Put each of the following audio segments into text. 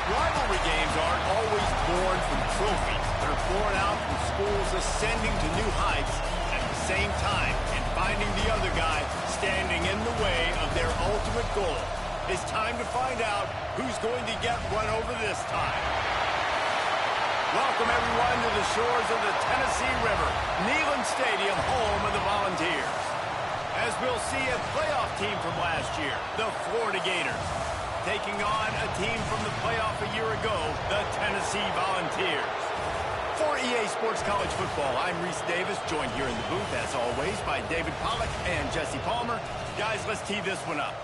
Rivalry games aren't always born from trophies. They're born out from schools ascending to new heights at the same time and finding the other guy standing in the way of their ultimate goal. It's time to find out who's going to get run over this time. Welcome, everyone, to the shores of the Tennessee River, Neyland Stadium, home of the Volunteers. As we'll see a playoff team from last year, the Florida Gators, taking on a team from the playoff a year ago, the Tennessee Volunteers. For EA Sports College Football, I'm Reese Davis, joined here in the booth, as always, by David Pollack and Jesse Palmer. Guys, let's tee this one up.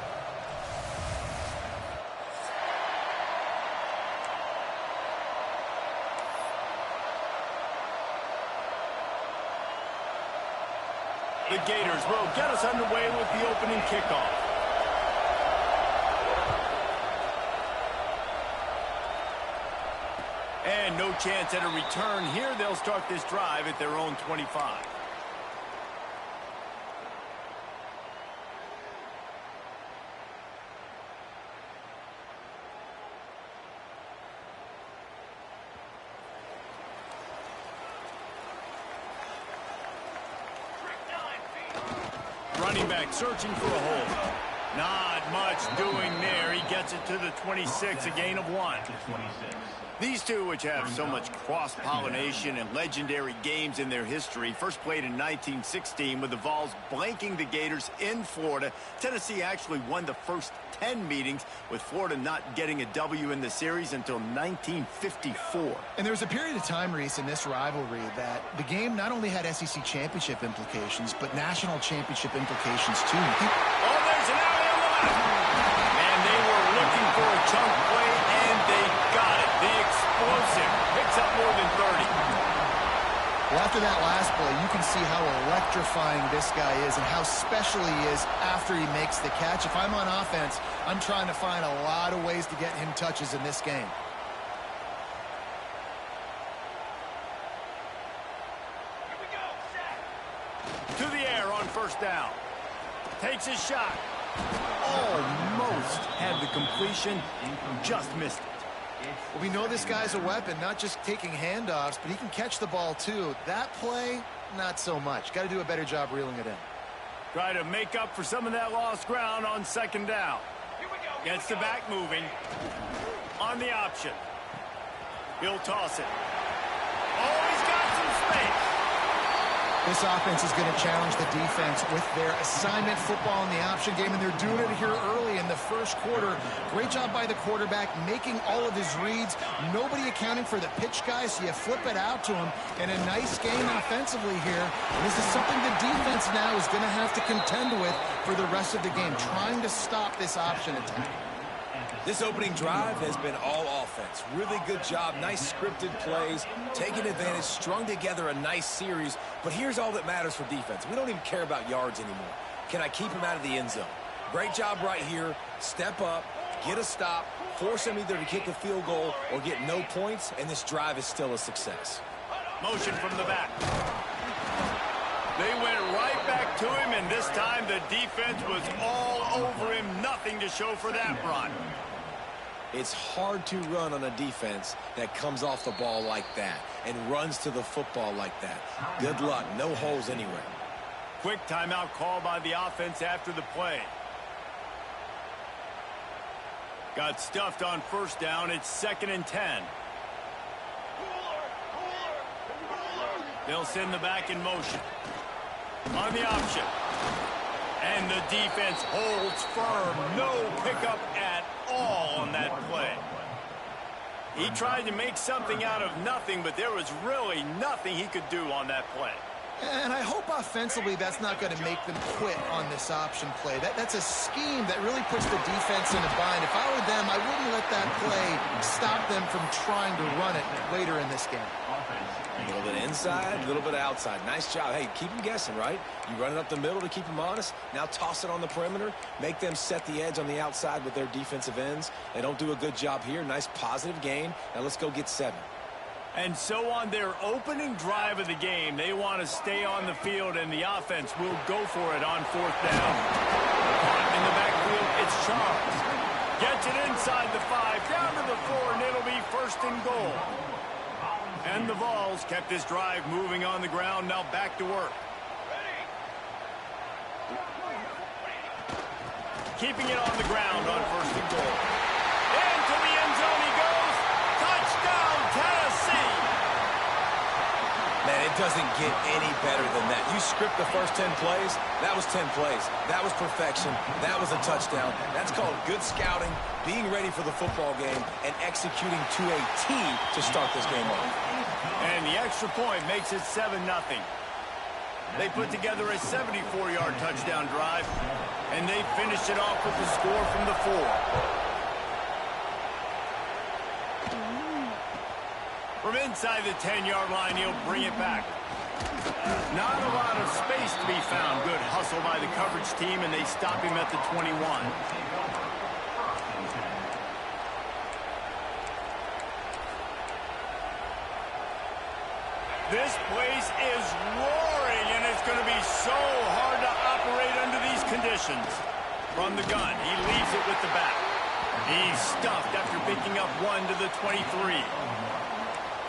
The Gators will get us underway with the opening kickoff. And no chance at a return here. They'll start this drive at their own 25. Running back searching for a hole. Not much doing there. He gets it to the 26, a gain of 1. These two, which have so much cross-pollination and legendary games in their history, first played in 1916 with the Vols blanking the Gators in Florida. Tennessee actually won the first 10 meetings, with Florida not getting a W in the series until 1954. And there was a period of time, Reese, in this rivalry that the game not only had SEC championship implications, but national championship implications, too. Oh, there's an alley on the left. And they were looking for a chunk play, and they got it. The explosive picks up more than 30. Well, after that last play, you can see how electrifying this guy is and how special he is after he makes the catch. If I'm on offense, I'm trying to find a lot of ways to get him touches in this game. Here we go. Set. To the air on first down. Takes his shot. Almost had the completion. Just missed it. Well, we know this guy's a weapon, not just taking handoffs, but he can catch the ball too. That play, not so much. Got to do a better job reeling it in. Try to make up for some of that lost ground on second down. Gets the back moving. On the option. He'll toss it. Oh, he's got some space. This offense is going to challenge the defense with their assignment football in the option game, and they're doing it here early in the first quarter. Great job by the quarterback, making all of his reads. Nobody accounting for the pitch guy, so you flip it out to him. And a nice game offensively here. This is something the defense now is going to have to contend with for the rest of the game, trying to stop this option attack. This opening drive has been all offense. Really good job, nice scripted plays, taking advantage, strung together a nice series. But here's all that matters for defense. We don't even care about yards anymore. Can I keep him out of the end zone? Great job right here. Step up, get a stop, force him either to kick a field goal or get no points, and this drive is still a success. Motion from the back. They went right back to him, and this time the defense was all over him. Nothing to show for that run. It's hard to run on a defense that comes off the ball like that and runs to the football like that. Good luck. No holes anywhere. Quick timeout call by the offense after the play. Got stuffed on first down. It's 2nd and 10. They'll send the back in motion. On the option. And the defense holds firm. No pickup at all on that play. He tried to make something out of nothing, but there was really nothing he could do on that play. And I hope offensively that's not going to make them quit on this option play. That's a scheme that really puts the defense in a bind. If I were them, I wouldn't let that play stop them from trying to run it later in this game. A little bit inside, a little bit outside. Nice job. Hey, keep them guessing, right? You run it up the middle to keep them honest. Now toss it on the perimeter. Make them set the edge on the outside with their defensive ends. They don't do a good job here. Nice positive gain. Now let's go get 7. And so on their opening drive of the game, they want to stay on the field, and the offense will go for it on 4th down. Caught in the backfield, it's Charles. Gets it inside the 5, down to the 4, and it'll be first and goal. And the Vols kept this drive moving on the ground, now back to work. Keeping it on the ground on first and goal. Into the end zone he goes. Touchdown, Tennessee. Man, it doesn't get any better than that. You script the first 10 plays, that was 10 plays. That was perfection. That was a touchdown. That's called good scouting, being ready for the football game, and executing to a T to start this game off. And the extra point makes it 7-0. They put together a 74-yard touchdown drive, and they finished it off with the score from the 4. From inside the 10-yard line, he'll bring it back. Not a lot of space to be found. Good hustle by the coverage team, and they stop him at the 21. This place is roaring, and it's going to be so hard to operate under these conditions. From the gun, he leaves it with the back. He's stuffed after picking up 1 to the 23.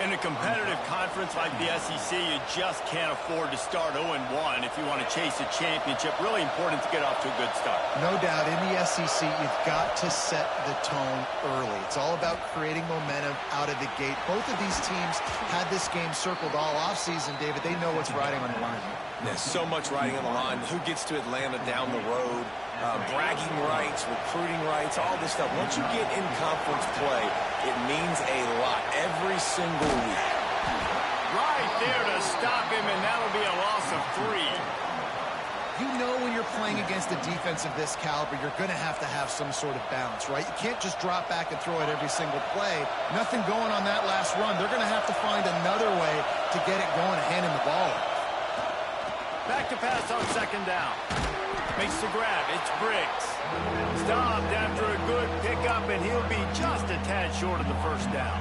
In a competitive conference like the SEC, you just can't afford to start 0-1 if you want to chase a championship. Really important to get off to a good start. No doubt, in the SEC, you've got to set the tone early. It's all about creating momentum out of the gate. Both of these teams had this game circled all offseason, David. They know what's riding on the line. There's so much riding on the line. Who gets to Atlanta down the road? Bragging rights, recruiting rights, all this stuff. Once you get in conference play, it means a lot every single week. Right there to stop him, and that'll be a loss of 3. You know when you're playing against a defense of this caliber, you're going to have some sort of balance, right? You can't just drop back and throw it every single play. Nothing going on that last run. They're going to have to find another way to get it going and hand him the ball. Back to pass on second down. Makes the grab. It's Briggs. Stopped after a good pickup, and he'll be just a tad short of the first down.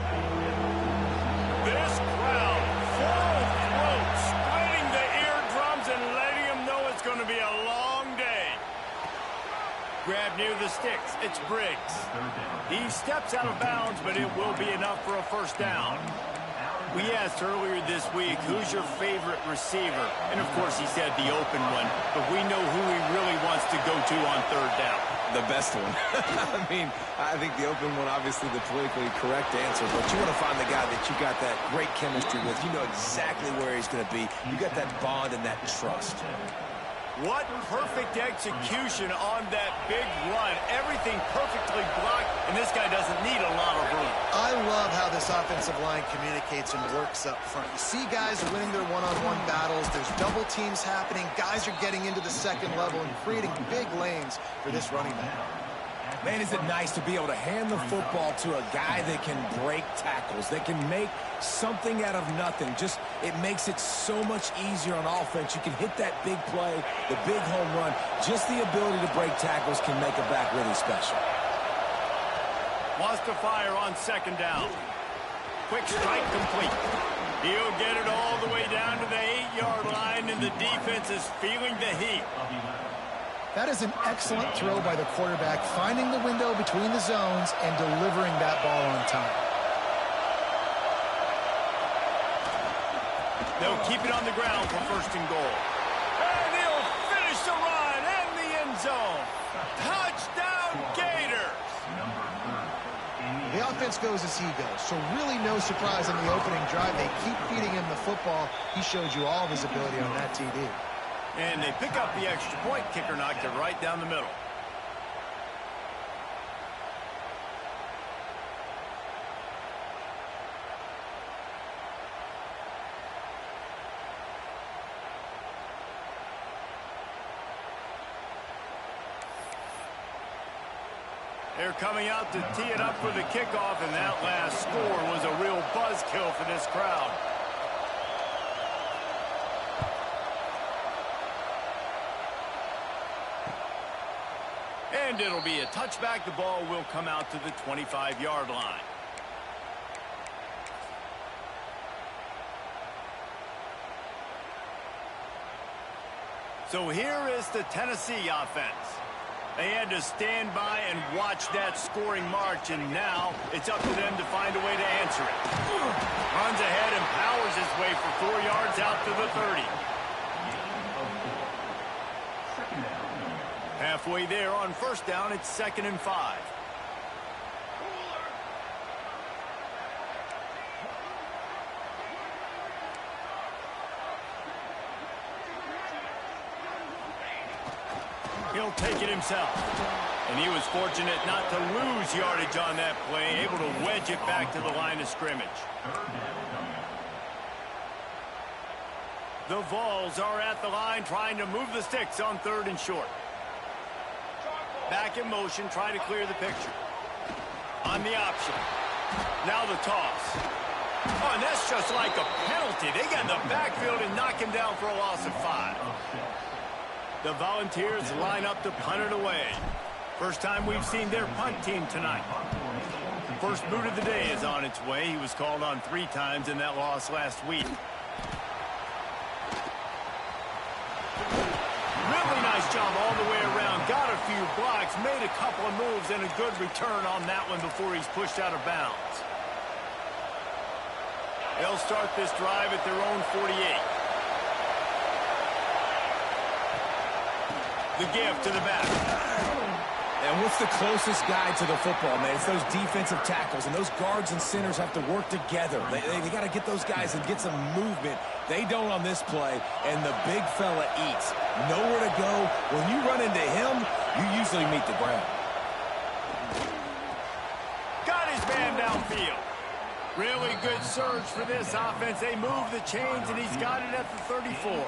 This crowd, full of throats, splitting the eardrums and letting them know it's going to be a long day. Grab near the sticks. It's Briggs. He steps out of bounds, but it will be enough for a first down. We asked earlier this week, who's your favorite receiver? And, of course, he said the open one. But we know who he really wants to go to on third down. The best one. I think the open one, obviously the politically correct answer. But you want to find the guy that you got that great chemistry with. You know exactly where he's going to be. You got that bond and that trust. What perfect execution on that big run. Everything perfectly blocked, and this guy doesn't need a lot of room. I love how this offensive line communicates and works up front. You see guys winning their one-on-one battles. There's double teams happening. Guys are getting into the second level and creating big lanes for this running back. Man, is it nice to be able to hand the football to a guy that can break tackles, that can make something out of nothing. Just, it makes it so much easier on offense. You can hit that big play, the big home run. Just the ability to break tackles can make a back really special. Wants to fire on second down. Quick strike complete. He'll get it all the way down to the 8-yard line, and the defense is feeling the heat. That is an excellent throw by the quarterback, finding the window between the zones and delivering that ball on time. They'll keep it on the ground for first and goal. And he'll finish the run in the end zone. Touchdown, Gators! The offense goes as he goes, so really no surprise on the opening drive. They keep feeding him the football. He showed you all of his ability on that TD. And they pick up the extra point. Kicker knocked it right down the middle. They're coming out to tee it up for the kickoff, and that last score was a real buzzkill for this crowd. And it'll be a touchback. The ball will come out to the 25-yard line. So here is the Tennessee offense. They had to stand by and watch that scoring march, and now it's up to them to find a way to answer it. Runs ahead and powers his way for 4 yards out to the 30. Halfway there on first down, it's 2nd and 5. He'll take it himself. And he was fortunate not to lose yardage on that play, able to wedge it back to the line of scrimmage. The Vols are at the line trying to move the sticks on 3rd and short. Back in motion, trying to clear the picture. On the option. Now the toss. Oh, and that's just like a penalty. They got in the backfield and knock him down for a loss of 5. The Volunteers line up to punt it away. First time we've seen their punt team tonight. First boot of the day is on its way. He was called on 3 times in that loss last week. Really nice job all the way around. Got a few blocks, made a couple of moves, and a good return on that one before he's pushed out of bounds. They'll start this drive at their own 48. The give to the back. And what's the closest guy to the football, man? It's those defensive tackles, and those guards and centers have to work together. They got to get those guys and get some movement. They don't on this play, and the big fella eats. Nowhere to go. When you run into him, you usually meet the ground. Got his man downfield. Really good surge for this offense. They move the chains, and he's got it at the 34.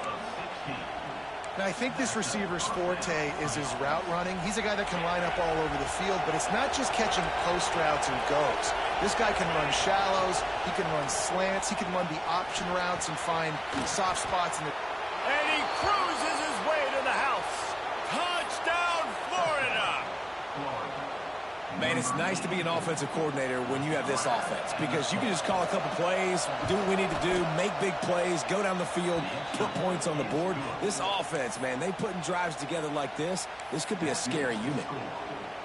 Now, I think this receiver's forte is his route running. He's a guy that can line up all over the field, but it's not just catching post routes and goes. This guy can run shallows, he can run slants, he can run the option routes and find soft spots in the... And he cruises his way to the house. Touchdown, Florida! Man, it's nice to be an offensive coordinator when you have this offense, because you can just call a couple plays, do what we need to do, make big plays, go down the field, put points on the board. This offense, man, they putting drives together like this could be a scary unit.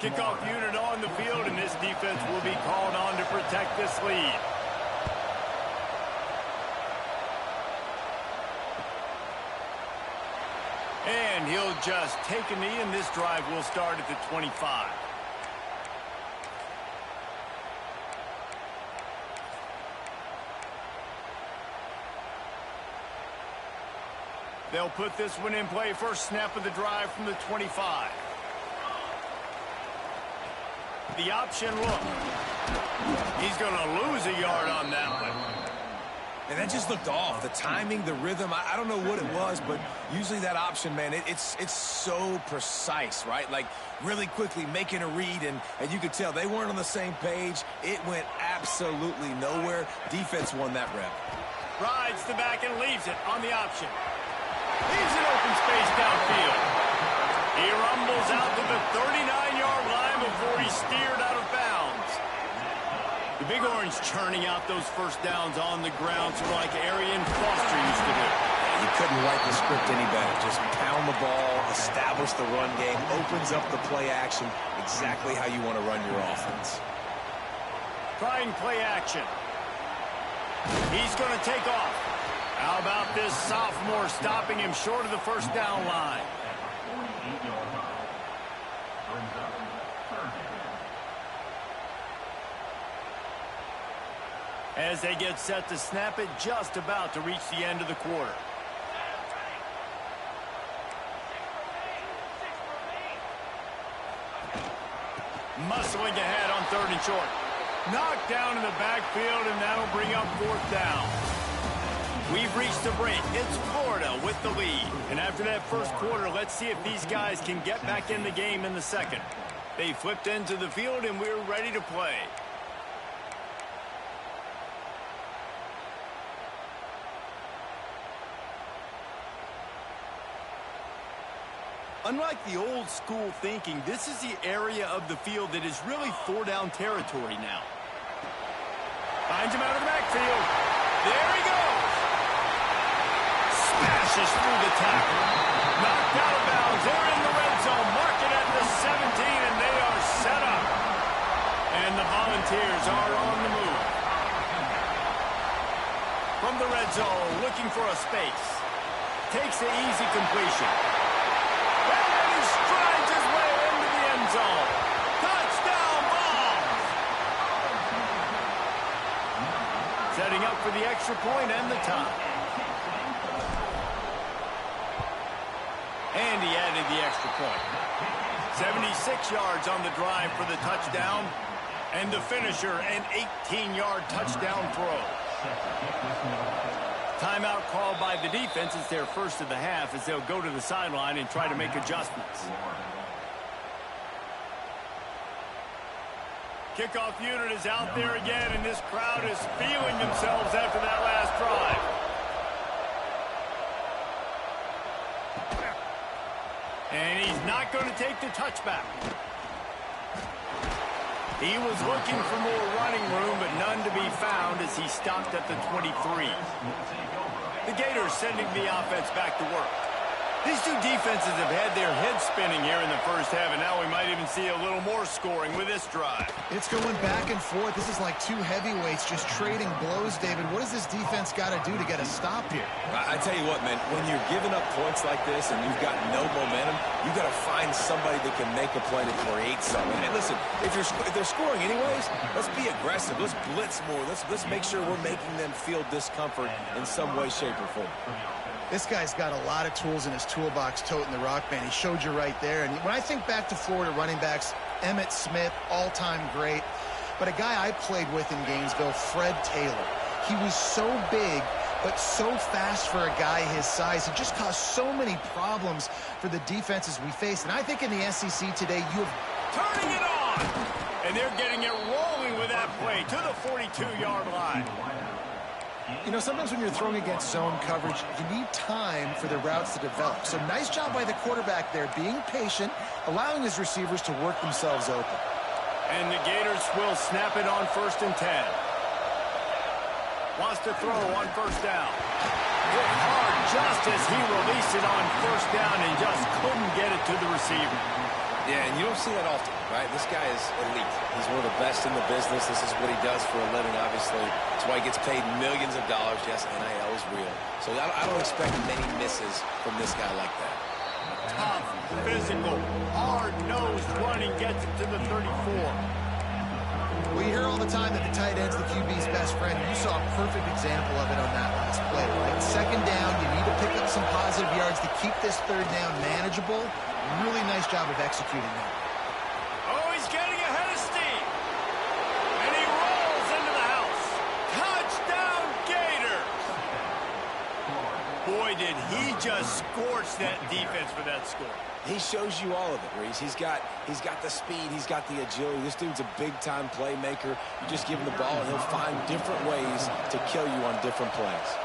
Kickoff unit on the field, and this defense will be called on to protect this lead. And he'll just take a knee, and this drive will start at the 25. They'll put this one in play. First snap of the drive from the 25. The option look. He's going to lose a yard on that one. And that just looked off. The timing, the rhythm, I don't know what it was, but usually that option, man, it's so precise, right? Like really quickly making a read, and you could tell they weren't on the same page. It went absolutely nowhere. Defense won that rep. Rides the back and leaves it on the option. He's in open space downfield. He rumbles out to the 39-yard line before he's steered out of bounds. The Big Orange churning out those first downs on the ground, sort of like Arian Foster used to do. You couldn't write the script any better. Just pound the ball, establish the run game, opens up the play action, exactly how you want to run your offense. Trying play action. He's going to take off. How about this sophomore stopping him short of the first down line? As they get set to snap it, just about to reach the end of the quarter. Muscling ahead on 3rd and short. Knocked down in the backfield, and that'll bring up 4th down. We've reached the break. It's Florida with the lead. And after that first quarter, let's see if these guys can get back in the game in the second. They flipped into the field, and we're ready to play. Unlike the old school thinking, this is the area of the field that is really 4-down territory now. Finds him out of the backfield. There he goes. Smash pushes through the tackle. Knocked out of bounds. They're in the red zone. Mark it at the 17, and they are set up. And the Volunteers are on the move. From the red zone, looking for a space. Takes the easy completion. And he strides his way into the end zone. Touchdown ball! Setting up for the extra point and the tie. And he added the extra point. 76 yards on the drive for the touchdown. And the finisher, an 18-yard touchdown throw. Timeout called by the defense. It's their first of the half as they'll go to the sideline and try to make adjustments. Kickoff unit is out there again, and this crowd is feeling themselves after that last drive. And he's not going to take the touchback. He was looking for more running room, but none to be found as he stopped at the 23. The Gators sending the offense back to work. These two defenses have had their heads spinning here in the first half, and now we might even see a little more scoring with this drive. It's going back and forth. This is like two heavyweights just trading blows, David. What does this defense got to do to get a stop here? I tell you what, man, when you're giving up points like this and you've got no momentum, you've got to find somebody that can make a play to create something. And listen, if they're scoring anyways, let's be aggressive. Let's blitz more. Let's make sure we're making them feel discomfort in some way, shape, or form. This guy's got a lot of tools in his toolbox toting the rock, man. He showed you right there. And when I think back to Florida running backs, Emmitt Smith, all-time great. But a guy I played with in Gainesville, Fred Taylor. He was so big, but so fast for a guy his size. It just caused so many problems for the defenses we faced. And I think in the SEC today, you have... Turning it on! And they're getting it rolling with that play to the 42-yard line. You know, sometimes when you're throwing against zone coverage, you need time for the routes to develop. So nice job by the quarterback there, being patient, allowing his receivers to work themselves open. And the Gators will snap it on 1st and 10. Wants to throw on 1st down. Hit hard just as he released it on 1st down and just couldn't get it to the receiver. Yeah, and you don't see that often, right? This guy is elite. He's one of the best in the business. This is what he does for a living, obviously. That's why he gets paid millions of dollars. Yes, NIL is real. So I don't expect many misses from this guy like that. Tough, physical, hard-nosed running gets it to the 34. Well, you hear all the time that the tight end's the QB's best friend. You saw a perfect example of it on that last play, right? 2nd down, you need to pick up some positive yards to keep this 3rd down manageable. Really nice job of executing that. Oh, he's getting ahead of steam. And he rolls into the house. Touchdown, Gators. Boy, did he just scorch that defense for that score. He shows you all of it, Reese. He's got the speed. He's got the agility. This dude's a big-time playmaker. You just give him the ball, and he'll find different ways to kill you on different plays.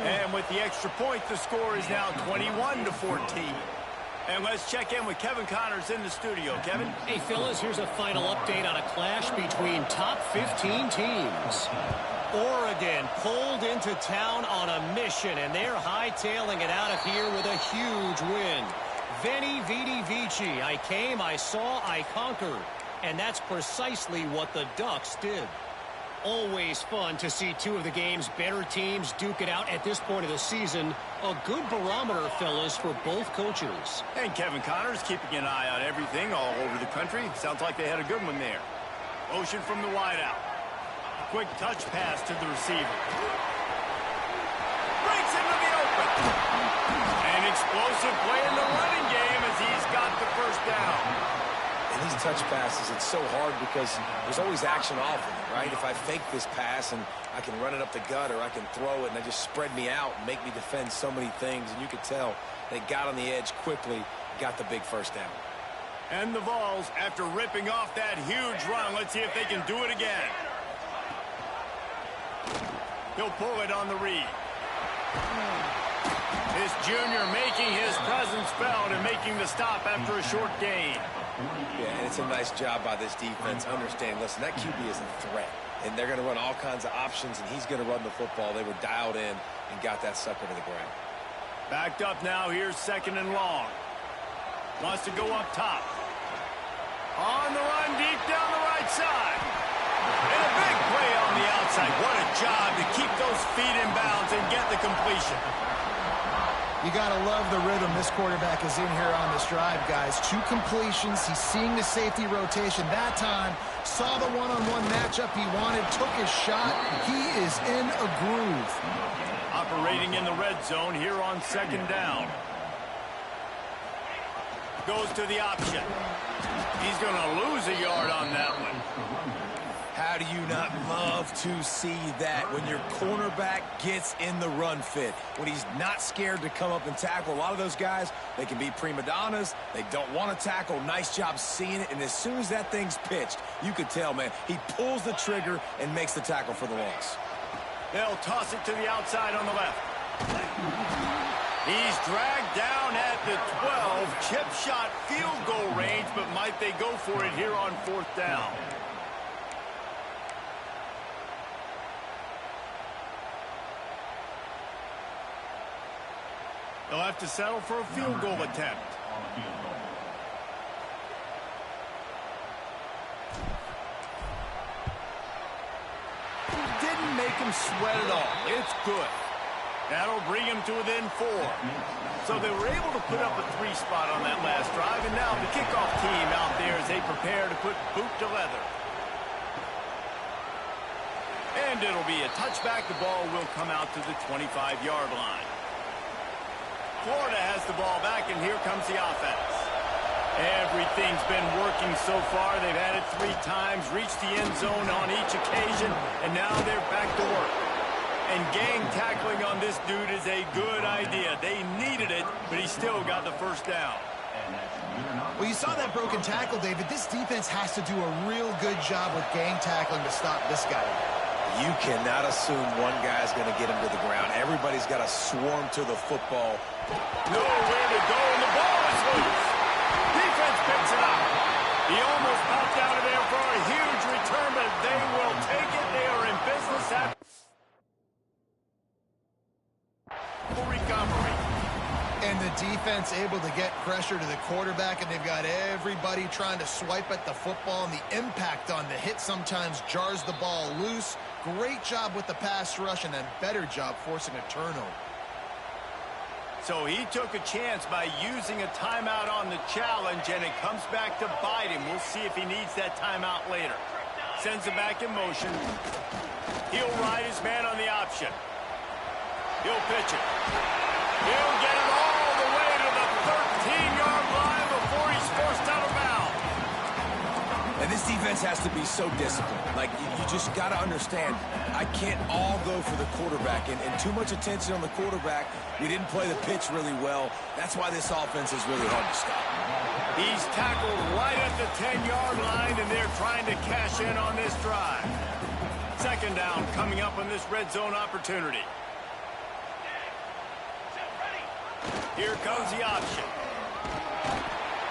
And with the extra point, the score is now 21-14. And let's check in with Kevin Connors in the studio. Kevin? Hey, fellas, here's a final update on a clash between top 15 teams. Oregon pulled into town on a mission, and they're hightailing it out of here with a huge win. Veni, vidi, vici. I came, I saw, I conquered. And that's precisely what the Ducks did. Always fun to see two of the game's better teams duke it out at this point of the season. A good barometer, fellas, for both coaches. And Kevin Connors keeping an eye on everything all over the country. Sounds like they had a good one there. Motion from the wideout. Quick touch pass to the receiver. Breaks into the open. An explosive play in the running game as he's got the 1st down. And these touch passes, it's so hard because there's always action off of it, right? If I fake this pass and I can run it up the gut or I can throw it and they just spread me out and make me defend so many things. And you could tell they got on the edge quickly, got the big 1st down. And the Vols, after ripping off that huge run, let's see if they can do it again. He'll pull it on the read. This junior making his presence felt and making the stop after a short gain. Yeah, and it's a nice job by this defense. Understand, listen, that QB is a threat. And they're going to run all kinds of options, and he's going to run the football. They were dialed in and got that sucker to the ground. Backed up now. Here's 2nd and long. Wants to go up top. On the run, deep down the right side. And a big play on the outside. What a job to keep those feet in bounds and get the completion. You got to love the rhythm this quarterback is in here on this drive, guys. 2 completions. He's seeing the safety rotation. That time, saw the one-on-one matchup he wanted, took his shot. He is in a groove. Operating in the red zone here on 2nd down. Goes to the option. He's going to lose a yard on that one. How do you not love to see that when your cornerback gets in the run fit? When he's not scared to come up and tackle. A lot of those guys, they can be prima donnas. They don't want to tackle. Nice job seeing it. And as soon as that thing's pitched, you could tell, man, he pulls the trigger and makes the tackle for the loss. They'll toss it to the outside on the left. He's dragged down at the 12. Chip shot field goal range, but might they go for it here on 4th down? They'll have to settle for a field goal attempt. Didn't make him sweat at all. It's good. That'll bring him to within 4. So they were able to put up a 3 spot on that last drive, and now the kickoff team out there as they prepare to put boot to leather. And it'll be a touchback. The ball will come out to the 25-yard line. Florida has the ball back, and here comes the offense. Everything's been working so far. They've had it 3 times, reached the end zone on each occasion, and now they're back to work. And gang tackling on this dude is a good idea. They needed it, but he still got the 1st down. Well, you saw that broken tackle, David. This defense has to do a real good job with gang tackling to stop this guy. You cannot assume one guy's going to get him to the ground. Everybody's got to swarm to the football. Nowhere to go, and the ball is loose. Defense picks it up. He almost popped out of there for a huge return, but they will take it. They are in business at recovery. And the defense able to get pressure to the quarterback, and they've got everybody trying to swipe at the football, and the impact on the hit sometimes jars the ball loose. Great job with the pass rush, and a better job forcing a turnover. So he took a chance by using a timeout on the challenge, and it comes back to bite him. We'll see if he needs that timeout later. Sends it back in motion. He'll ride his man on the option. He'll pitch it. He'll get it all the way to the 13-yard line before he's forced out of bounds. And this defense has to be so disciplined. Like, you just got to understand, I can't all go for the quarterback. And too much attention on the quarterback. We didn't play the pitch really well. That's why this offense is really hard to stop. He's tackled right at the 10-yard line, and they're trying to cash in on this drive. 2nd down coming up on this red zone opportunity. Here comes the option.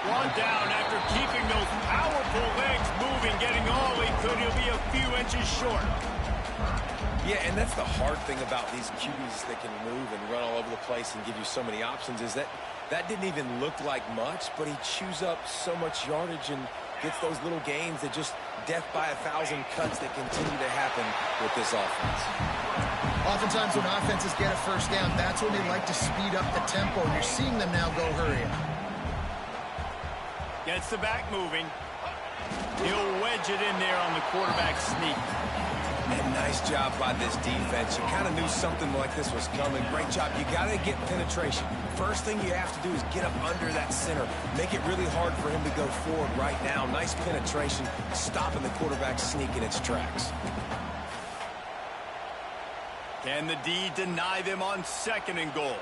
1 down after keeping those powerful legs moving, getting all he could. He'll be a few inches short. Yeah, and that's the hard thing about these QBs that can move and run all over the place and give you so many options is that didn't even look like much, but he chews up so much yardage and gets those little gains that just death by 1,000 cuts that continue to happen with this offense. Oftentimes when offenses get a 1st down, that's when they like to speed up the tempo. And you're seeing them now go hurry up. Gets the back moving. He'll wedge it in there on the quarterback sneak. And nice job by this defense. You kind of knew something like this was coming. Great job. You got to get penetration. First thing you have to do is get up under that center. Make it really hard for him to go forward right now. Nice penetration, stopping the quarterback sneak in its tracks. Can the D deny them on 2nd and goal?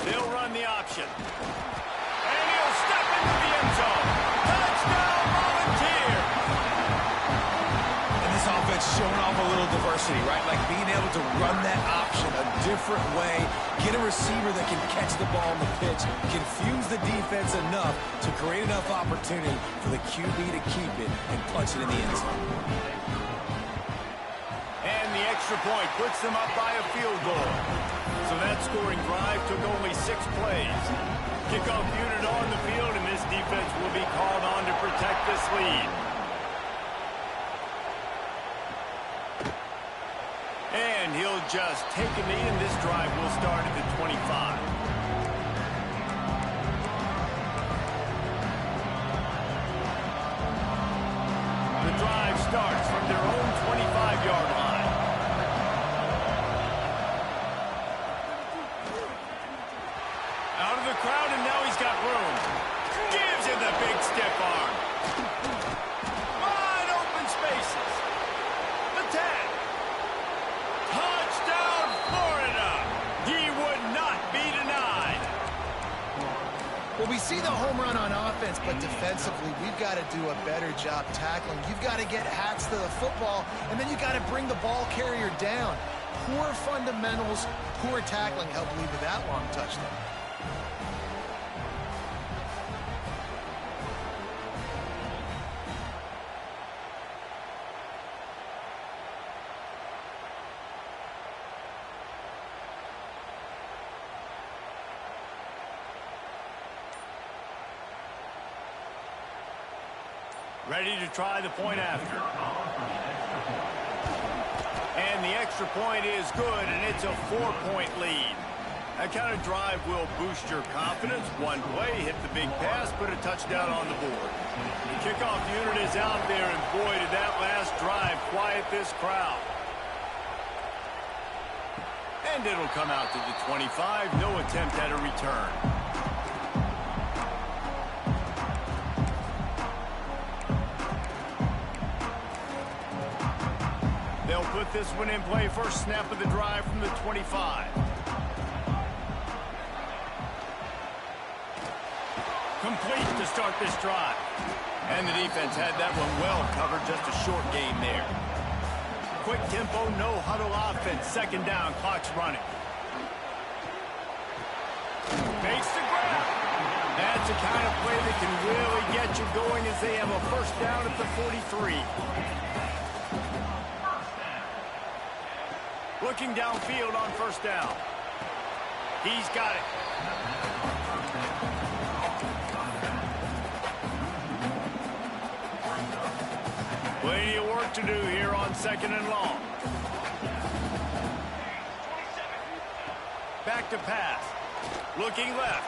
They'll run the option. And he'll step into the end zone. Touchdown, Volunteer! a little diversity, right? Like being able to run that option a different way, get a receiver that can catch the ball on the pitch, confuse the defense enough to create enough opportunity for the QB to keep it and punch it in the end zone. And the extra point puts them up by a field goal. So that scoring drive took only 6 plays. Kickoff unit on the field, and this defense will be called on to protect this lead. And he'll just take a knee, and this drive will start at the 25. The drive starts from their own 25-yard line. Out of the crowd, and now he's got room. Gives him the big stiff arm. Wide open spaces. The 10. Touchdown, Florida. He would not be denied. Well, we see the home run on offense, but defensively, we've got to do a better job tackling. You've got to get hats to the football, and then you got to bring the ball carrier down. Poor fundamentals, poor tackling helped lead to that long touchdown. Ready to try the point after. And the extra point is good, and it's a 4-point lead. That kind of drive will boost your confidence. One play, hit the big pass, put a touchdown on the board. The kickoff unit is out there, and boy, did that last drive quiet this crowd. And it'll come out to the 25. No attempt at a return. They'll put this one in play. First snap of the drive from the 25. Complete to start this drive. And the defense had that one well covered. Just a short game there. Quick tempo, no huddle offense. Second down, clock's running. Makes the grab. That's the kind of play that can really get you going as they have a first down at the 43. Looking downfield on first down. He's got it. Plenty of work to do here on second and long. Back to pass. Looking left.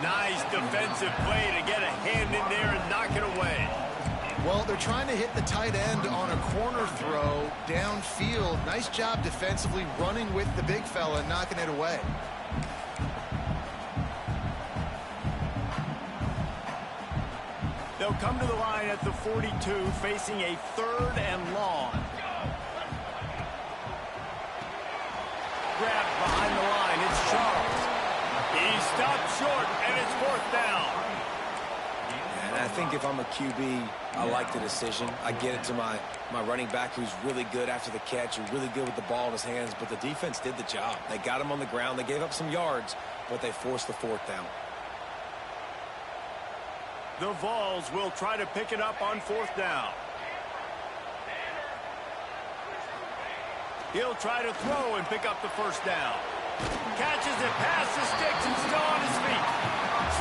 Nice defensive play to get a hand in there and knock it away. Well, they're trying to hit the tight end on a corner throw downfield. Nice job defensively running with the big fella and knocking it away. They'll come to the line at the 42, facing a third and long. Grabbed behind the line. It's Charles. He stopped short, and it's fourth down. And I think if I'm a QB, I like the decision. I get it to my running back who's really good after the catch, who's really good with the ball in his hands, but the defense did the job. They got him on the ground. They gave up some yards, but they forced the fourth down. The Vols will try to pick it up on fourth down. He'll try to throw and pick up the first down. Catches it past the sticks and still on his feet.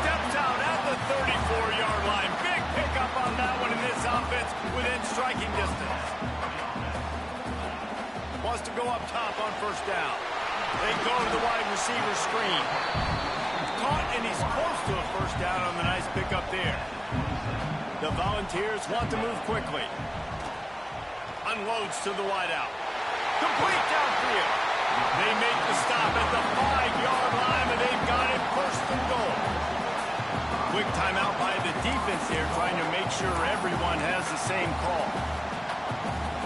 Steps out at the 34-yard line. Big pickup on that one in this offense within striking distance. Wants to go up top on first down. They go to the wide receiver screen. Caught, and he's close to a first down on the nice pickup there. The Volunteers want to move quickly. Unloads to the wideout. Complete downfield. They make the stop at the 5-yard line, and they've got it first and goal. Quick timeout by the defense here, trying to make sure everyone has the same call.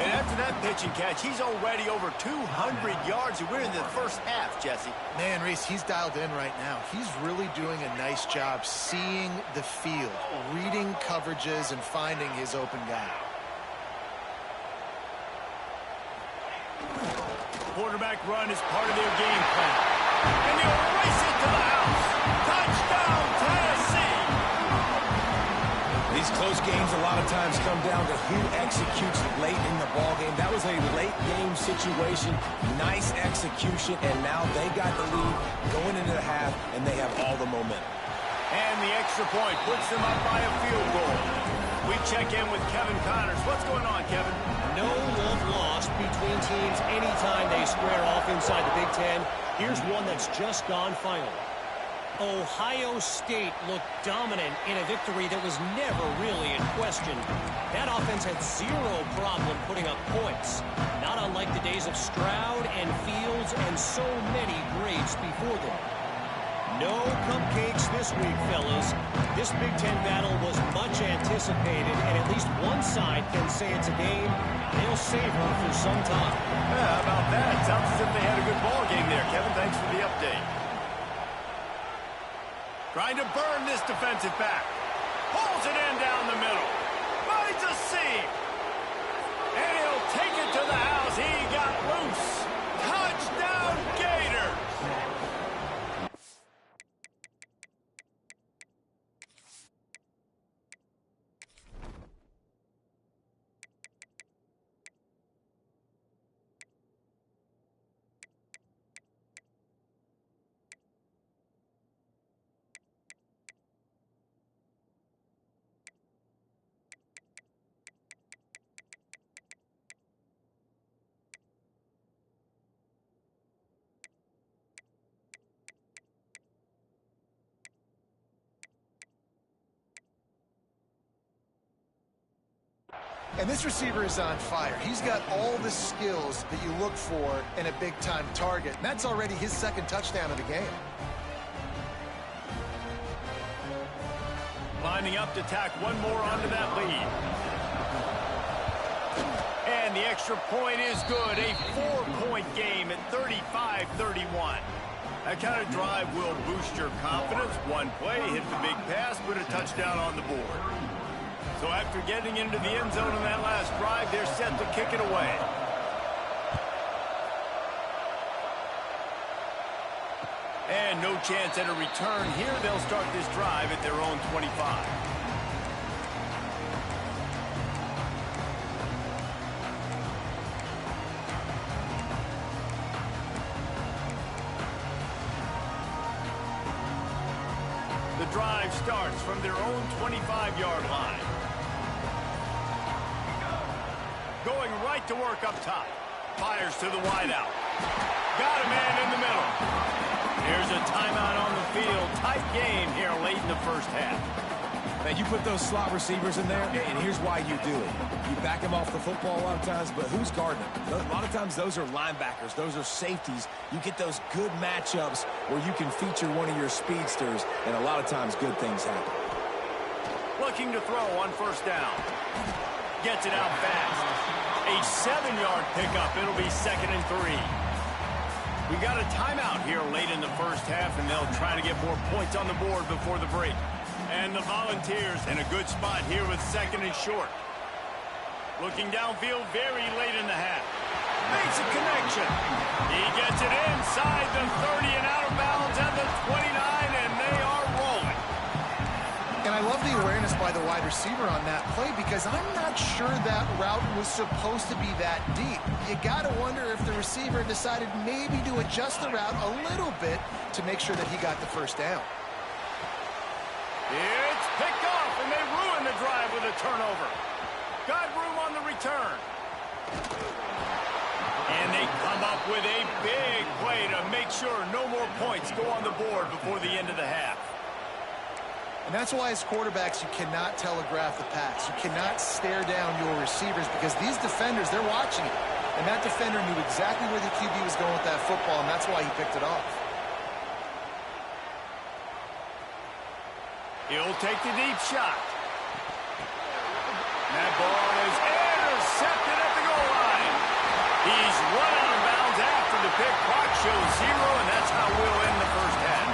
And after that pitch and catch, he's already over 200 yards, and we're in the first half, Jesse. Man, Reese, he's dialed in right now. He's really doing a nice job seeing the field, reading coverages, and finding his open guy. quarterback run is part of their game plan. And they'll race it to the house. Touchdown, Tennessee! These close games a lot of times come down to who executes late in the ballgame. That was a late game situation. Nice execution, and now they got the lead going into the half, and they have all the momentum. And the extra point puts them up by a field goal. We check in with Kevin Connors. What's going on, Kevin? No love lost between teams anytime they square off inside the Big Ten. Here's one that's just gone final. Ohio State looked dominant in a victory that was never really in question. That offense had zero problem putting up points. Not unlike the days of Stroud and Fields and so many greats before them. No cupcakes this week, fellas. This Big Ten battle was much anticipated, and at least one side can say it's a game they'll savor for some time. Yeah, how about that? Sounds as if they had a good ball game there, Kevin. Thanks for the update. Trying to burn this defensive back. Pulls it in down the middle. Finds a seam. And he'll take it to the house. He got loose. Touchdown, Gators. And this receiver is on fire. He's got all the skills that you look for in a big-time target. And that's already his second touchdown of the game. Lining up to tack one more onto that lead. And the extra point is good. A 4-point game at 35-31. That kind of drive will boost your confidence. One play, hit the big pass, put a touchdown on the board. So after getting into the end zone on that last drive, they're set to kick it away. And no chance at a return here. They'll start this drive at their own 25. The drive starts from their own 25-yard line. Going right to work up top. Fires to the wideout. Got a man in the middle. There's a timeout on the field. Tight game here late in the first half. Man, you put those slot receivers in there, and here's why you do it. You back them off the football a lot of times, but who's guarding them? A lot of times those are linebackers. Those are safeties. You get those good matchups where you can feature one of your speedsters, and a lot of times good things happen. Looking to throw on first down. Gets it out fast. A 7-yard pickup. It'll be 2nd and 3. We got a timeout here late in the first half, and they'll try to get more points on the board before the break. And the Volunteers in a good spot here with 2nd and short. Looking downfield very late in the half. Makes a connection. He gets it inside the 30 and out of bounds at the 29, and they are rolling. And I love the awareness by the wide receiver on that play because I'm not sure that route was supposed to be that deep. You got to wonder if the receiver decided maybe to adjust the route a little bit to make sure that he got the first down. It's picked off, and they ruin the drive with a turnover. Got room on the return. And they come up with a big play to make sure no more points go on the board before the end of the half. And that's why as quarterbacks you cannot telegraph the pass. You cannot stare down your receivers because these defenders, they're watching it. And that defender knew exactly where the QB was going with that football, and that's why he picked it off. He'll take the deep shot. That ball is intercepted at the goal line. He's run out of bounds after the pick. Clock shows 0, and that's how we'll end the first half.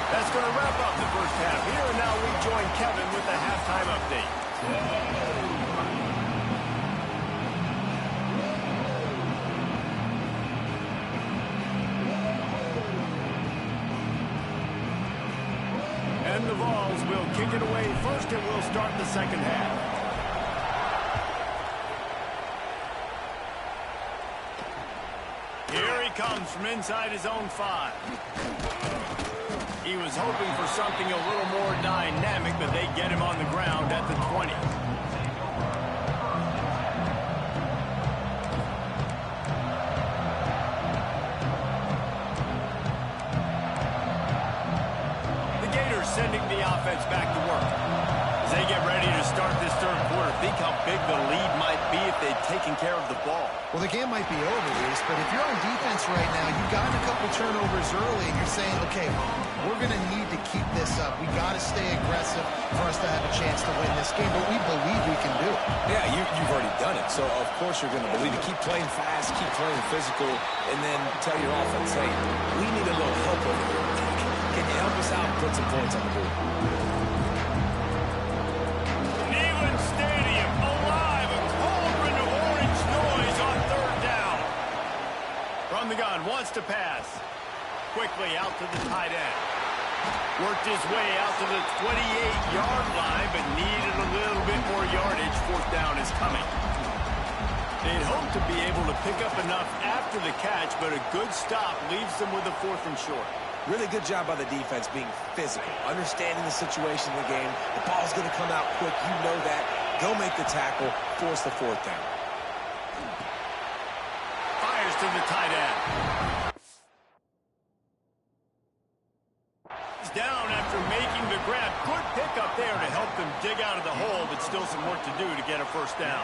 That's going to wrap up the first half. Here and now we join Kevin with the halftime update. Vols will kick it away first, and we'll start the second half. Here he comes from inside his own 5. He was hoping for something a little more dynamic, but they get him on the ground at the 20. Sending the offense back to work. As they get ready to start this third quarter, think how big the lead might be if they'd taken care of the ball. Well, the game might be over, Reese, but if you're on defense right now, you've gotten a couple turnovers early, and you're saying, okay, we're going to need to keep this up. We got to stay aggressive for us to have a chance to win this game, but we believe we can do it. Yeah, you've already done it, so of course you're going to believe it. Keep playing fast, keep playing physical, and then tell your offense, hey, we need a little help over here. Can you help us out and put some points on the board? Neyland Stadium alive, a cauldron of orange noise on third down. From the gun, wants to pass. Quickly out to the tight end. Worked his way out to the 28-yard line, but needed a little bit more yardage. Fourth down is coming. They'd hope to be able to pick up enough after the catch, but a good stop leaves them with a 4th and short. Really good job by the defense being physical, understanding the situation in the game. The ball's going to come out quick. You know that. Go make the tackle, force the 4th down. Fires to the tight end. He's down after making the grab. Good pickup there to help them dig out of the hole, but still some work to do to get a first down.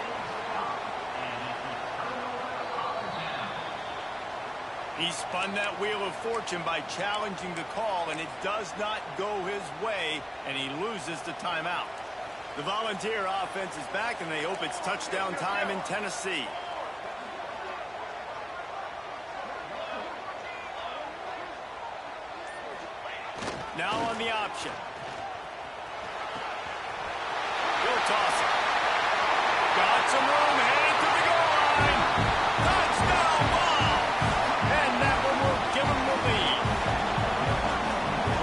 He spun that wheel of fortune by challenging the call, and it does not go his way, and he loses the timeout. The Volunteer offense is back, and they hope it's touchdown time in Tennessee. Now on the option. He'll toss it. Got some room, headed to the goal line. Touchdown ball! And that one will give him the lead.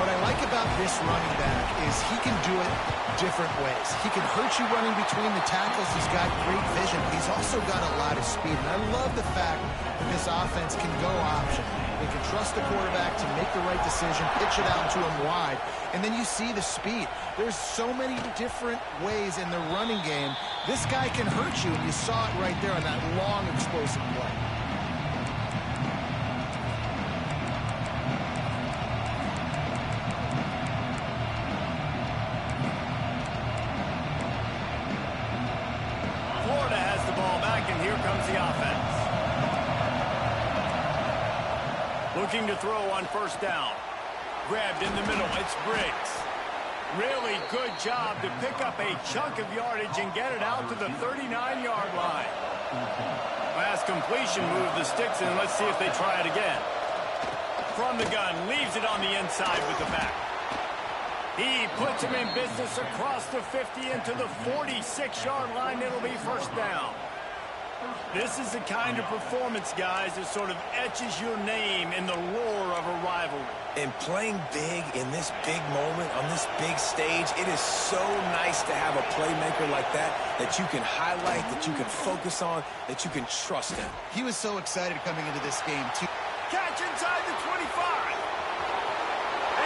What I like about this running back is he can do it different ways. He can hurt you running between the tackles. He's got great vision. He's also got a lot of speed. And I love the fact that this offense can go option. They can trust the quarterback to make the right decision, pitch it out to him wide, and then you see the speed. There's so many different ways in the running game. This guy can hurt you, and you saw it right there on that long, explosive play. Florida has the ball back, and here comes the offense. Looking to throw on first down. Grabbed in the middle. It's Briggs. Really good job to pick up a chunk of yardage and get it out to the 39-yard line. Last completion moved the sticks, and let's see if they try it again. From the gun, leaves it on the inside with the back. He puts him in business across the 50 into the 46-yard line. It'll be first down. This is the kind of performance, guys, that sort of etches your name in the lore of a rivalry. And playing big in this big moment, on this big stage, it is so nice to have a playmaker like that that you can highlight, that you can focus on, that you can trust in. He was so excited coming into this game, too. Catch inside the 25.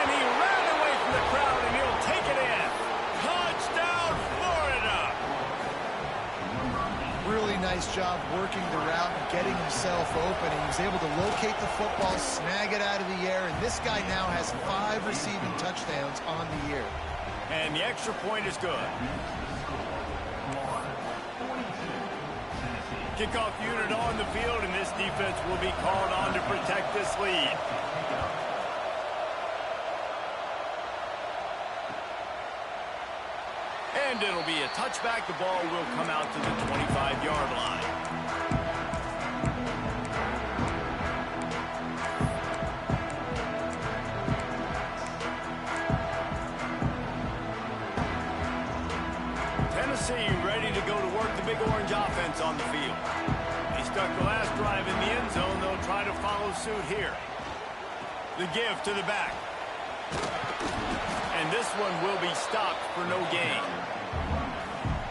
And he ran away from the crowd, and he'll take it in. Touchdown, Florida! Really nice job working the route and getting himself open. He was able to locate the football, snag it out of the air, and this guy now has 5 receiving touchdowns on the year. And the extra point is good. Kickoff unit on the field, and this defense will be called on to protect this lead. And it'll be a touchback. The ball will come out to the 25-yard line. Tennessee ready to go to work the Big Orange offense on the field. They stuck the last drive in the end zone. They'll try to follow suit here. The give to the back. And this one will be stopped for no gain.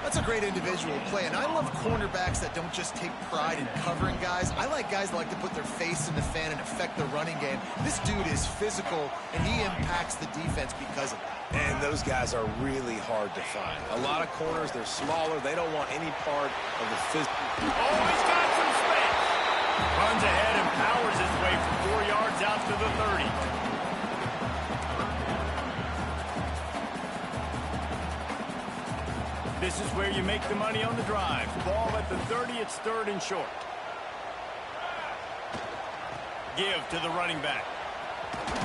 That's a great individual play, and I love cornerbacks that don't just take pride in covering guys. I like guys that like to put their face in the fan and affect the running game. This dude is physical, and he impacts the defense because of that. And those guys are really hard to find. A lot of corners, they're smaller. They don't want any part of the physical. Oh, he's got some space. Runs ahead and powers his way for 4 yards out to the 30. This is where you make the money on the drive. Ball at the 30, it's 3rd and short. Give to the running back.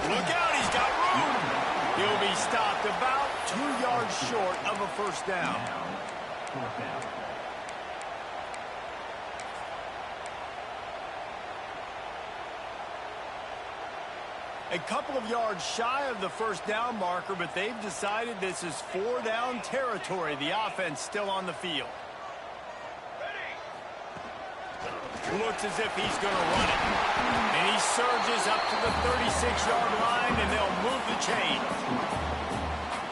Look out, he's got room. He'll be stopped about 2 yards short of a first down. A couple of yards shy of the first down marker, but they've decided this is 4 down territory. The offense still on the field. Looks as if he's going to run it. And he surges up to the 36-yard line, and they'll move the chain.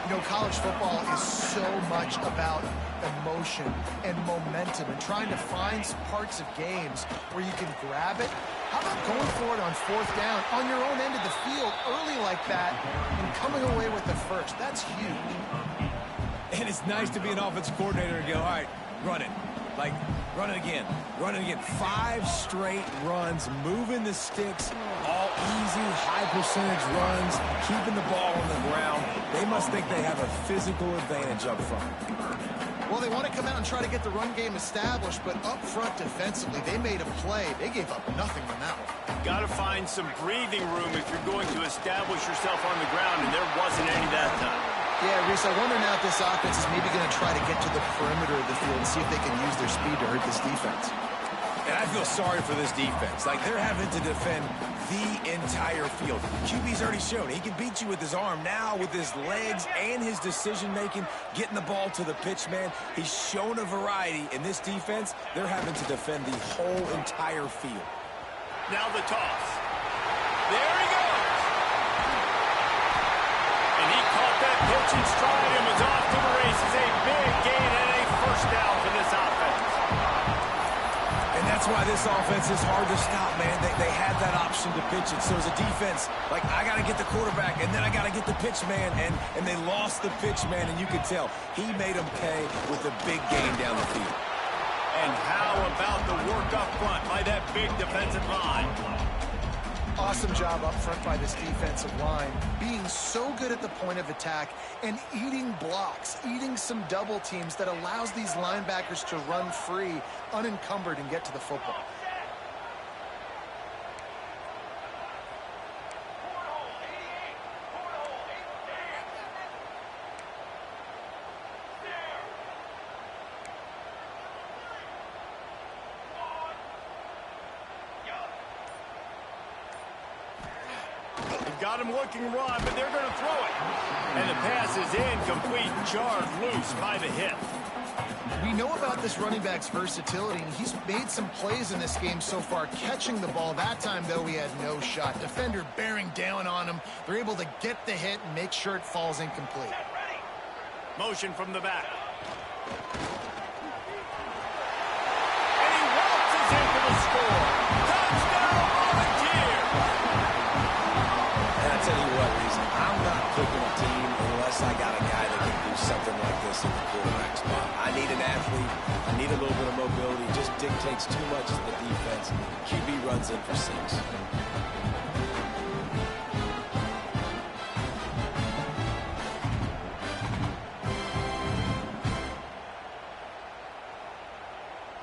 You know, college football is so much about emotion and momentum and trying to find parts of games where you can grab it. How about going for it on 4th down on your own end of the field early like that and coming away with the first? That's huge. And it's nice to be an offensive coordinator and go, all right, run it. Like, run it again. Run it again. 5 straight runs, moving the sticks, all easy, high-percentage runs, keeping the ball on the ground. They must think they have a physical advantage up front. Well, they want to come out and try to get the run game established, but up front defensively, they made a play. They gave up nothing on that one. Got to find some breathing room if you're going to establish yourself on the ground, and there wasn't any that time. Yeah, Reese, I wonder now if this offense is maybe going to try to get to the perimeter of the field and see if they can use their speed to hurt this defense. And I feel sorry for this defense. Like, they're having to defend the entire field. QB's already shown he can beat you with his arm. Now, with his legs and his decision-making, getting the ball to the pitch man, he's shown a variety. In this defense, they're having to defend the whole entire field. Now the toss. There he goes. And he caught that pitch in stride and was off to the races. A big gain and a first down for this offense. And that's why this offense is hard to stop, man. They had that option to pitch it. So as a defense, like, I got to get the quarterback, and then I got to get the pitch man, and they lost the pitch man, and you could tell he made them pay with a big gain down the field. And how about the work up front by that big defensive line? Awesome job up front by this defensive line, being so good at the point of attack and eating blocks, eating some double teams that allows these linebackers to run free, unencumbered, and get to the football. Got him looking run, but they're going to throw it. And the pass is incomplete, jarred loose by the hip. We know about this running back's versatility, and he's made some plays in this game so far, catching the ball. That time, though, he had no shot. Defender bearing down on him. They're able to get the hit and make sure it falls incomplete. Motion from the back. And he waltzes into the score. Touchdown, Volunteer! And I tell you what, Reese, I'm not picking a team unless I got a guy that can do something like this in the quarterback spot. I need an athlete. I need a little bit of mobility. It just dictates too much of the defense. QB runs in for 6.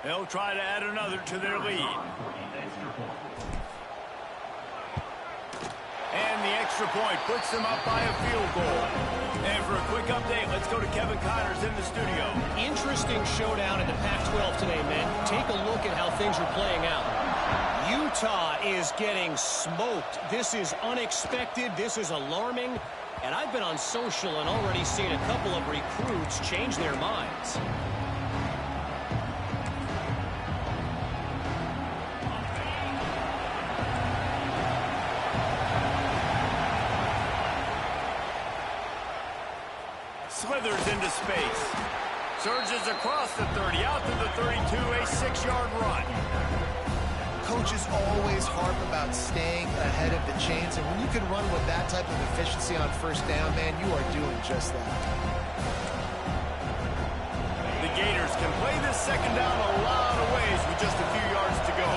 They'll try to add another to their lead. And the extra point puts them up by a field goal. And for a quick update, let's go to Kevin Connors in the studio. Interesting showdown in the Pac-12 today, men. Take a look at how things are playing out. Utah is getting smoked. This is unexpected. This is alarming. And I've been on social and already seen a couple of recruits change their minds. slithers into space. Surges across the 30, out to the 32, a 6-yard run. Coaches always harp about staying ahead of the chains, and when you can run with that type of efficiency on first down, man, you are doing just that. The Gators can play this second down a lot of ways with just a few yards to go.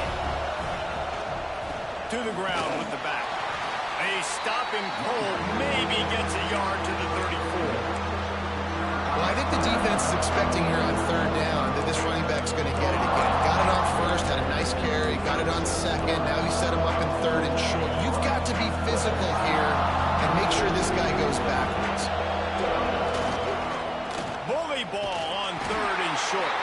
To the ground with the back. A stopping pull maybe gets a yard to the 34. Well, I think the defense is expecting here on third down that this running back's going to get it again. Got it on first, had a nice carry, got it on second. Now he set him up in third and short. You've got to be physical here and make sure this guy goes backwards. Bully ball on third and short.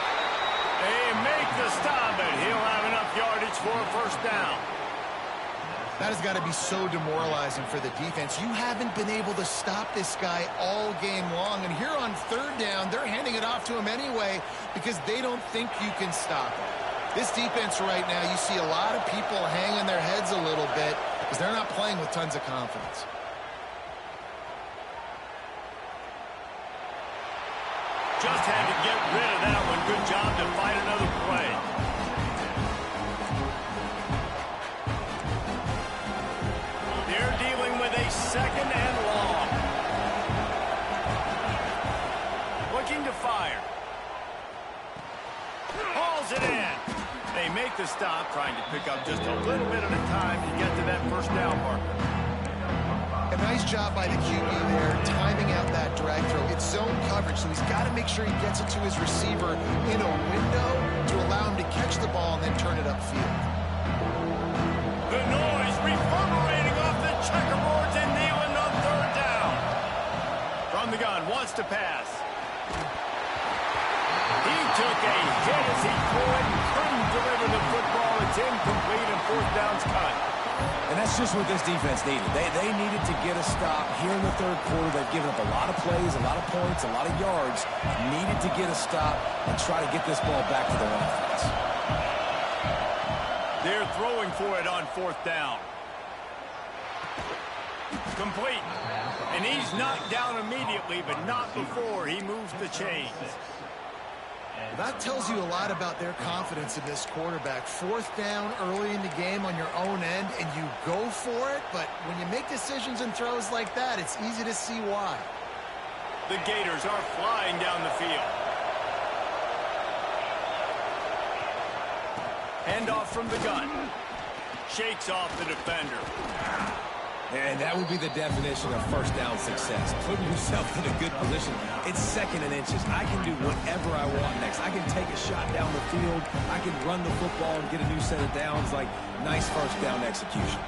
They make the stop, but he'll have enough yardage for a first down. That has got to be so demoralizing for the defense. You haven't been able to stop this guy all game long. And here on third down, they're handing it off to him anyway because they don't think you can stop him. This defense right now, you see a lot of people hanging their heads a little bit because they're not playing with tons of confidence. Just had to get rid of that one. Good job to find another play. They're dealing with a second and long. Looking to fire. Hauls it in. They make the stop, trying to pick up just a little bit at a time to get to that first down marker. A nice job by the QB there, timing out that drag throw. It's zone coverage, so he's got to make sure he gets it to his receiver in a window to allow him to catch the ball and then turn it upfield. The noise reverberating off the checkerboards and Nealon on third down. From the gun, wants to pass. He took a hit as he threw it and couldn't deliver the football. It's incomplete and fourth down's cut. And that's just what this defense needed. They needed to get a stop here in the third quarter. They've given up a lot of plays, a lot of points, a lot of yards. Needed to get a stop and try to get this ball back to their offense. They're throwing for it on fourth down. Complete. And he's knocked down immediately, but not before he moves the chains. That tells you a lot about their confidence in this quarterback. Fourth down early in the game on your own end, and you go for it, but when you make decisions and throws like that, it's easy to see why. The Gators are flying down the field. Handoff from the gun. Shakes off the defender. And that would be the definition of first down success. Putting yourself in a good position. It's second and inches. I can do whatever I want next. I can take a shot down the field. I can run the football and get a new set of downs. Like, nice first down execution.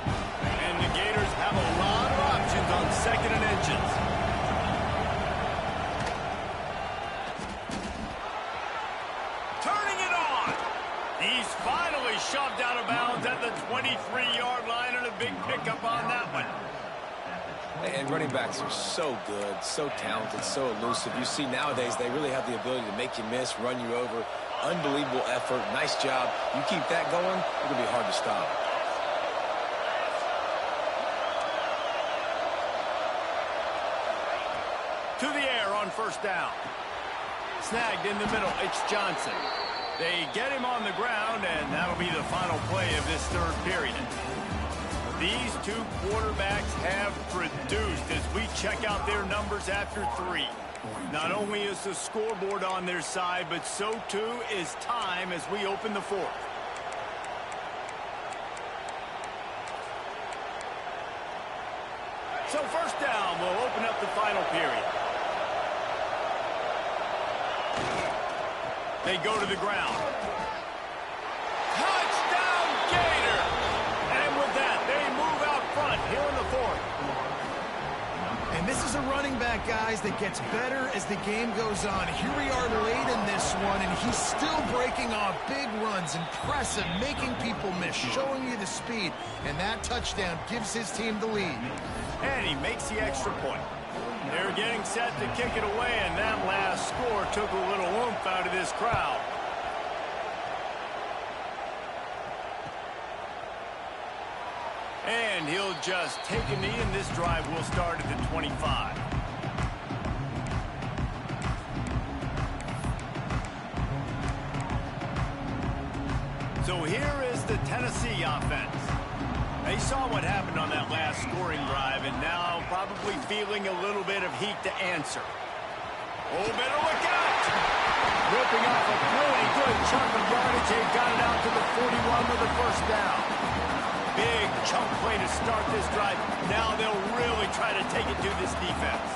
And the Gators have a lot of options on second and inches. Turning it on. He's finally shoved out of bounds at the 23-yard line, and a big pickup on that one. And running backs are so good, so talented, so elusive. You see nowadays they really have the ability to make you miss, run you over. Unbelievable effort. Nice job. You keep that going, it'll be hard to stop. To the air on first down. Snagged in the middle. It's Johnson. They get him on the ground, and that'll be the final play of this third period. These two quarterbacks have produced as we check out their numbers after three. Not only is the scoreboard on their side, but so too is time as we open the fourth. So first down will open up the final period. They go to the ground. Touchdown, Gator! And with that, they move out front here in the fourth. And this is a running back, guys, that gets better as the game goes on. Here we are late in this one, and he's still breaking off big runs. Impressive, making people miss, showing you the speed. And that touchdown gives his team the lead. And he makes the extra point. They're getting set to kick it away, and that last score took a little oomph out of this crowd. And he'll just take a knee, and this drive will start at the 25. So here is the Tennessee offense. They saw what happened on that last scoring drive, and now probably feeling a little bit of heat to answer. Oh, better look out! Ripping off a really good chunk of yardage. They've got it out to the 41 with the first down. Big chunk play to start this drive. Now they'll really try to take it to this defense.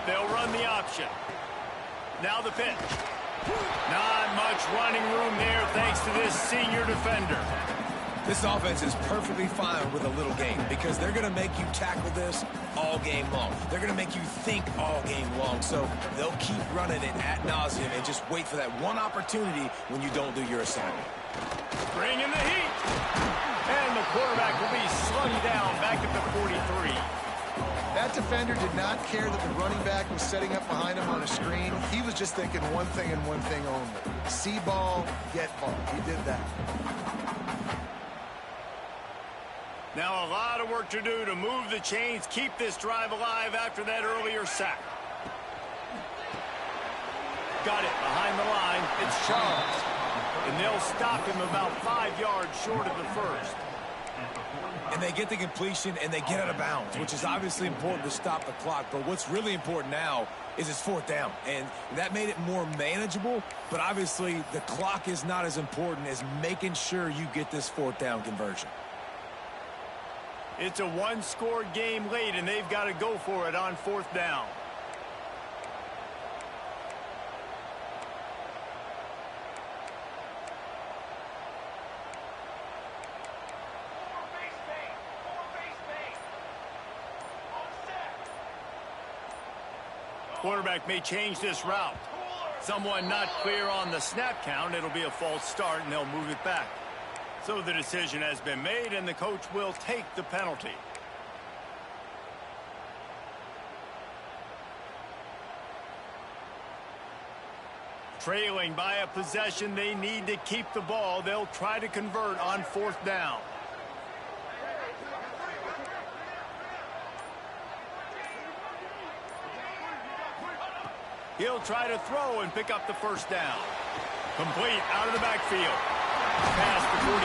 They'll run the option. Now the pitch. Not much running room there thanks to this senior defender. This offense is perfectly fine with a little game because they're going to make you tackle this all game long. They're going to make you think all game long. So they'll keep running it ad nauseum and just wait for that one opportunity when you don't do your assignment. Bring in the heat. And the quarterback will be slugged down back at the 43. That defender did not care that the running back was setting up behind him on a screen. He was just thinking one thing and one thing only. See ball, get ball. He did that. Now a lot of work to do to move the chains, keep this drive alive after that earlier sack. Got it behind the line. It's Charles. And they'll stop him about 5 yards short of the first. And they get the completion and they get out of bounds, which is obviously important to stop the clock. But what's really important now is it's fourth down. And that made it more manageable. But obviously the clock is not as important as making sure you get this fourth down conversion. It's a one-score game late, and they've got to go for it on fourth down. Quarterback may change this route. Someone not clear on the snap count. It'll be a false start, and they'll move it back. So the decision has been made, and the coach will take the penalty. Trailing by a possession, they need to keep the ball. They'll try to convert on fourth down. He'll try to throw and pick up the first down. Complete out of the backfield. Past the 45.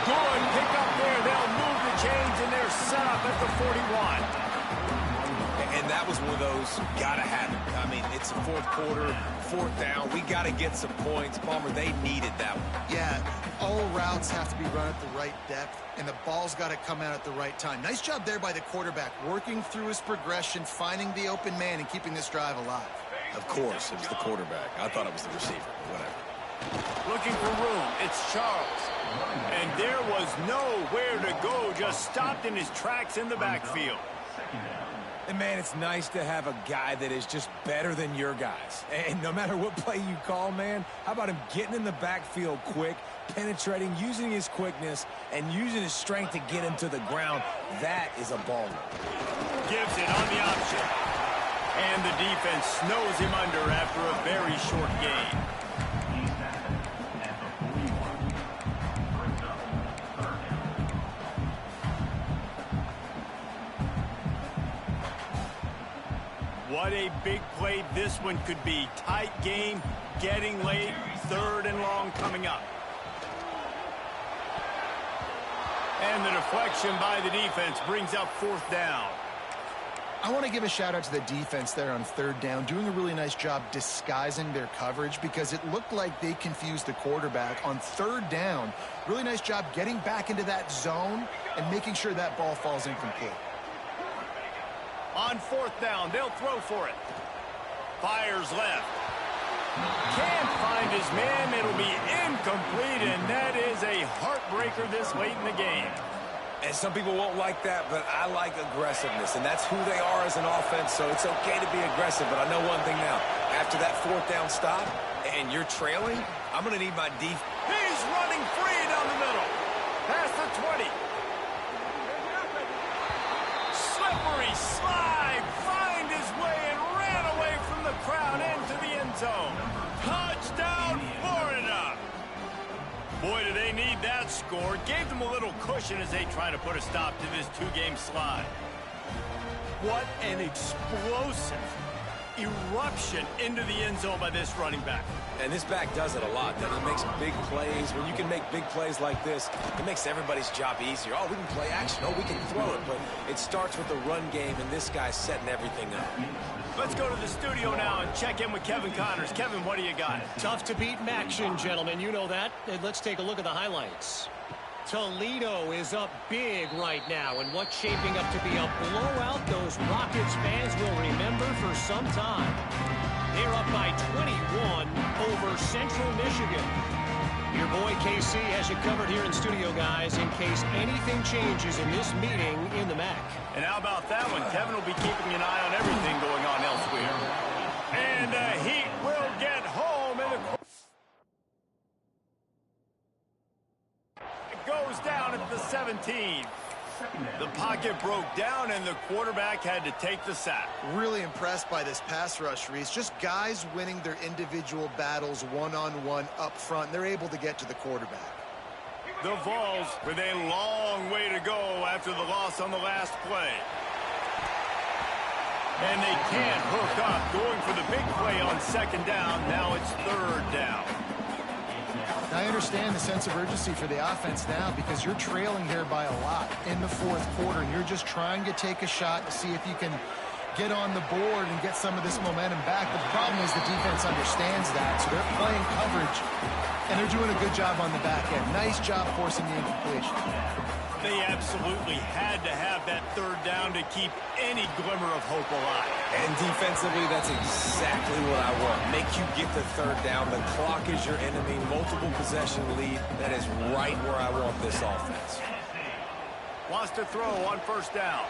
Good pick up there. They'll move the chains, and they're set up at the 41. And that was one of those gotta have it. I mean, it's the fourth quarter, fourth down. We got to get some points. Bomber, they needed that one. Yeah, all routes have to be run at the right depth, and the ball's got to come out at the right time. Nice job there by the quarterback, working through his progression, finding the open man, and keeping this drive alive. Of course, it was the quarterback. I thought it was the receiver, but whatever. Looking for room. It's Charles. And there was nowhere to go. Just stopped in his tracks in the backfield. And, man, it's nice to have a guy that is just better than your guys. And no matter what play you call, man, how about him getting in the backfield quick, penetrating, using his quickness, and using his strength to get him to the ground? That is a baller. Gives it on the option. And the defense snows him under after a very short game. What a big play this one could be. Tight game, getting late, third and long coming up. And the deflection by the defense brings up fourth down. I want to give a shout out to the defense there on third down, doing a really nice job disguising their coverage because it looked like they confused the quarterback on third down. Really nice job getting back into that zone and making sure that ball falls incomplete. On fourth down, they'll throw for it. Fires left. Can't find his man. It'll be incomplete, and that is a heartbreaker this late in the game. And some people won't like that, but I like aggressiveness, and that's who they are as an offense, so it's okay to be aggressive. But I know one thing now. After that fourth down stop, and you're trailing, I'm going to need my defense. He's running free down the middle. Past the 20. Slippery slide. Find his way and ran away from the crowd into the end zone. Touchdown, Florida. Boy, do they need that score. Gave them a little cushion as they try to put a stop to this two-game slide. What an explosive, eruption into the end zone by this running back. And this back does it a lot. That he makes big plays. When you can make big plays like this, it makes everybody's job easier. Oh, we can play action. Oh, we can throw it. But it starts with the run game, and this guy's setting everything up. Let's go to the studio now and check in with Kevin Connors. Kevin, what do you got? Tough to beat action, gentlemen. You know that. And let's take a look at the highlights. Toledo is up big right now, and what's shaping up to be a blowout those Rockets fans will remember for some time. They're up by 21 over Central Michigan. Your boy KC has you covered here in studio, guys, in case anything changes in this meeting in the MAC. And how about that one? Kevin will be keeping an eye on everything going on elsewhere. And the Heat will get home in the... It goes down at the 17. The pocket broke down, and the quarterback had to take the sack. Really impressed by this pass rush, Reese. Just guys winning their individual battles one-on-one up front. They're able to get to the quarterback. The Vols with a long way to go after the loss on the last play. And they can't hook up, going for the big play on second down. Now it's third down. I understand the sense of urgency for the offense now because you're trailing here by a lot in the fourth quarter, and you're just trying to take a shot to see if you can get on the board and get some of this momentum back. But the problem is the defense understands that, so they're playing coverage, and they're doing a good job on the back end. Nice job forcing the incompletion. They absolutely had to have that third down to keep any glimmer of hope alive. And defensively, that's exactly what I want. Make you get the third down. The clock is your enemy. Multiple possession lead. That is right where I want this offense. Wants to throw on first down.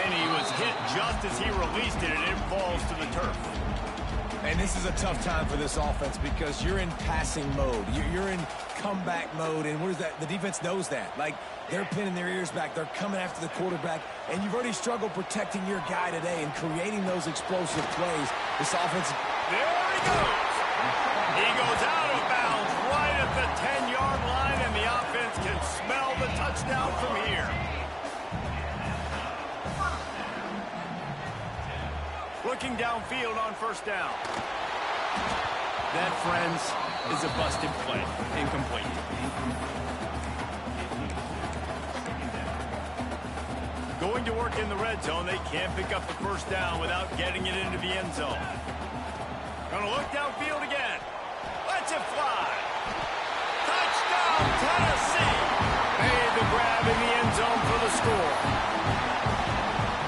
And he was hit just as he released it, and it falls to the turf. And this is a tough time for this offense because you're in passing mode. You're in comeback mode, and what is that? The defense knows that. Like, they're pinning their ears back. They're coming after the quarterback, and you've already struggled protecting your guy today and creating those explosive plays. This offense... There he goes! He goes out of bounds right at the 10-yard line, and the offense can smell the touchdown from here. Looking downfield on first down. That, friends, is a busted play. Incomplete. Going to work in the red zone. They can't pick up the first down without getting it into the end zone. Gonna look downfield again. Lets it fly. Touchdown, Tennessee. Made the grab in the end zone for the score.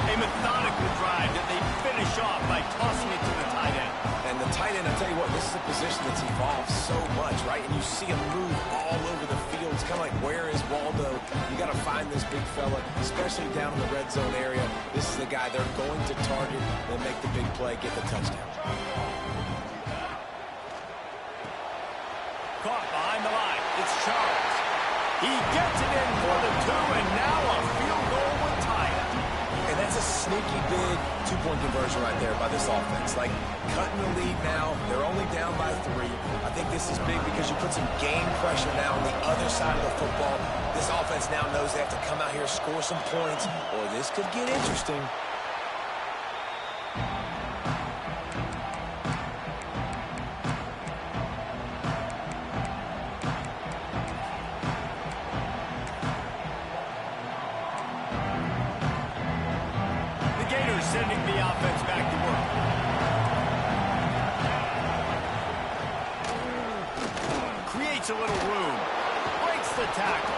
A methodical drive that they finish off by tossing it to the tight end. And the tight end, I'll tell you what, this is a position that's evolved so much, right? And you see him move all over the field. It's kind of like, where is Waldo? You got to find this big fella, especially down in the red zone area. This is the guy they're going to target and make the big play, get the touchdown. Caught behind the line. It's Charles. He gets it in for the two, and now a field goal would tie it. And that's a sneaky big two-point conversion right there by this offense. Like, cutting the lead now. They're only down by 3. I think this is big because you put some game pressure now on the other side of the football. This offense now knows they have to come out here, score some points, or this could get interesting. Sending the offense back to work. Creates a little room. Breaks the tackle.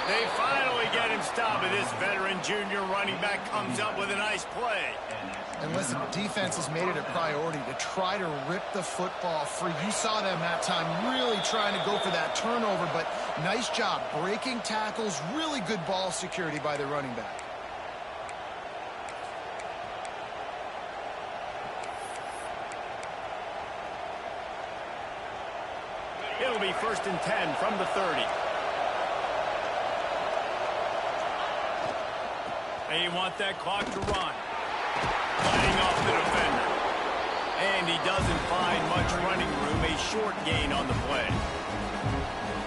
They finally get him stopped, and this veteran junior running back comes up with a nice play. And listen, defense has made it a priority to try to rip the football free. You saw them that time really trying to go for that turnover, but nice job breaking tackles. Really good ball security by the running back. It'll be 1st and 10 from the 30. They want that clock to run. Fighting off the defender. And he doesn't find much running room. A short gain on the play.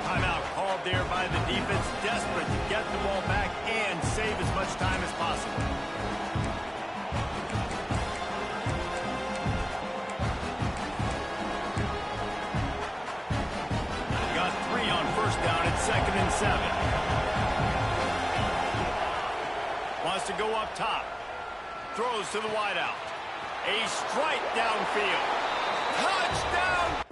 Timeout called there by the defense. Desperate to get the ball back and save as much time as possible. 2nd and 7. Wants to go up top. Throws to the wideout. A strike downfield. Touchdown,